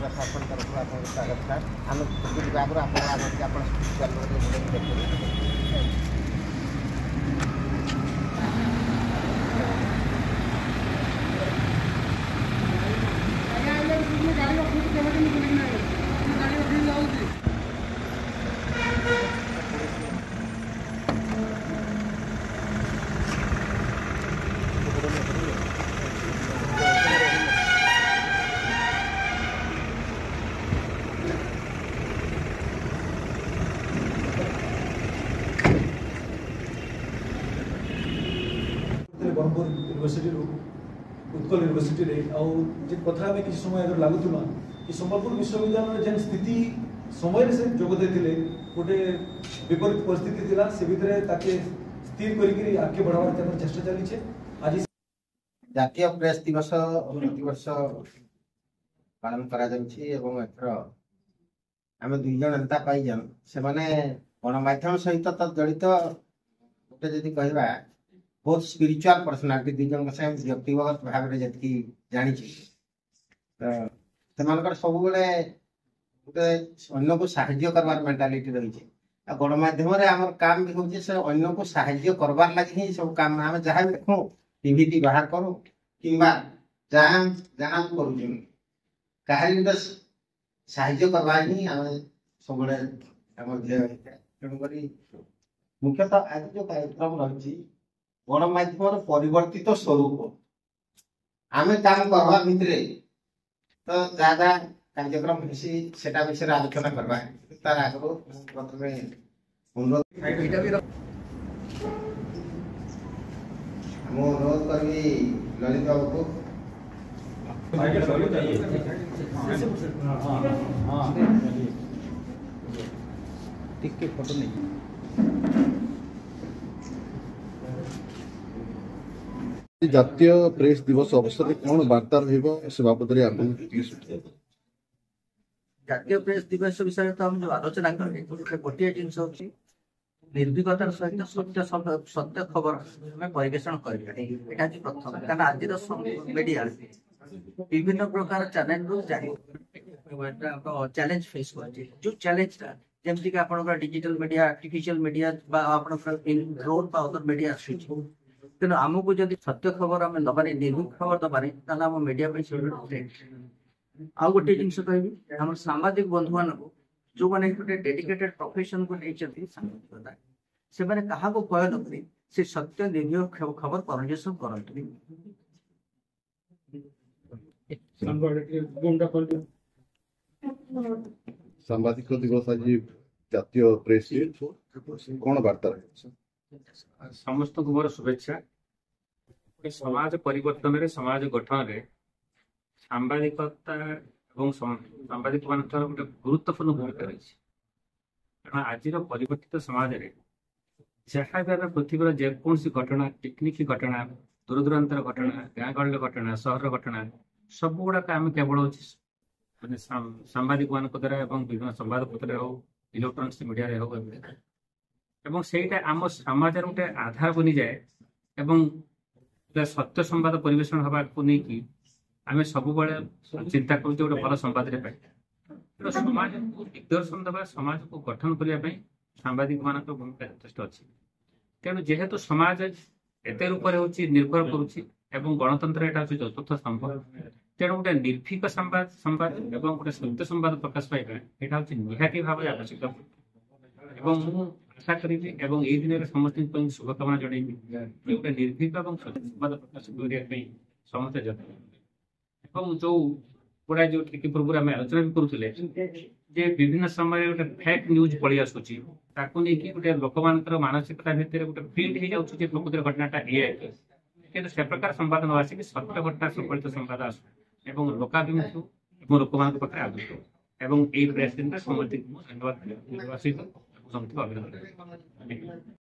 शासन तरफ आपको स्वागत था आम छुट्टी आगे आप ब्रह्मपुर यूनिवर्सिटी उत्कल यूनिवर्सिटी कथा में किसी समय अगर लगुला कि संबलपुर विश्वविद्यालय जेन स्थिति समय से जोग देते गोटे विपरीत परिस्थिति थिला से भितर स्थिर करके आगे बढ़ावार चेष्टा चली आज जातीय प्रेस दिवस प्रतिवर्ष पालन करा जाउछि एवं एथर आमे दुई जन नेता पाइजन से माने गणमाध्यम सहित तो जड़ित गोटे जदि कहबा बहुत स्पिरिचुअल पर्सनालिटी दुई जन से व्यक्तिगत भाव में जी जानी सब गोटे अन्न को साहाय्य करवार मेंटालिटी रही गणमाध्यम आम काम भी होचे से अन्न को साहाय्य करवार लगे ही सब काम आम जहाँ देखो टीवी बाहर करूँ कि जहाँ जहाँ करूँ कहानी साहाय्य करवा ही आम सब तेणुक मुख्यतः आज जो कार्यक्रम रही गणमाध्यम परिवर्तित स्वरूप आम काम करवा भितर तो जहाँ जहाँ कार्यक्रम होसी सेटा विषय आलोचना करवा तार आगु प्रथम अनुरोध अनुरोध करी ललित बाबू को फोटो नहीं जातीय प्रेस दिवस अवसर कौन वार्ता से बाबद जातीय प्रेस दिवस विषय तो हम जो आलोचना करें गोटे जिनस निर्भीकतार सहित सत्य खबर आम परिवेषण करा प्रथम कारण आज मीडिया विभिन्न प्रकार चैनल चैलेंज फेस कर जो चैलेंज जमती कि आप digital media artificial media drone other media आसूँ तेणु आमको जब सत्य खबर आम दबारे निर्भीक खबर दबारे आम मीडिया आउ गोटे जिन कह आम सांबादिक बंधु मान जो मैंने गोटे डेडिकेटेड प्रोफेशन को नहीं सांबादिकता से मैंने क्या भय न से सत्य निर्भीक खबर परिवेशन करते सांबादिक दिवस आज जातीय प्रेस कौन वार्ता समस्त को मोर शुभेच्छा समाज परिवर्तन रे समाज गठन रे सांबादिकता एवं सांबादिक मान गोटे गुरुत्वपूर्ण भूमिका रही कारण आज परिवर्तित समाज रे जहाँ भी आम पृथ्वी जेकोसी घटना टेक्निक घटना दूर दूरांतर घटना गाँ गहल घटना सहर घटना सब गुड़ाक आम केवल मैंने सांबादिक मान द्वारा विभिन्न संवादपत्र हो इलेक्ट्रोनिक्स मीडिया हो एवं सेटा आम समाज गोटे आधार बनी जाए सत्य संवाद परिवेषण हवा को लेकिन आम सब चिंता करुचे गोटे भल संवाद समाज को दिग्दर्शन देवा समाज को गठन करने सांबादिक मान भूमिका यथेष अच्छी तेणु जेहेतु समाज एत रूप निर्भर करुच्ची गणतंत्र यहाँ हूँ चतुर्थ स्तंभ तेणु गोटे निर्भीक संवाद संवाद एवं गोटे सत्य संवाद प्रकाश पाइबा यहाँ हूँ निहाती भाव आवश्यक आशा करी दिन समस्त शुभकामना जन गोटे निर्भीक और सत्य संवाद प्रकाश करने समस्ते जतन जो गुड़ा जो टिके पूर्व आम आलोचना भी करुले विभिन्न समय गोटे फेक न्यूज पलि आसूची गोटे लोक मानसिकता भितर गोटे फील्ड हो जाए प्रकृतिर घटनाटा ये कि से प्रकार संवाद न आसिक सत्य घटना संबलित संवाद आसू लोकाभिमुख लोक पाखे आगू एवं प्रेस दिन समस्त धन्यवाद अभिनंदन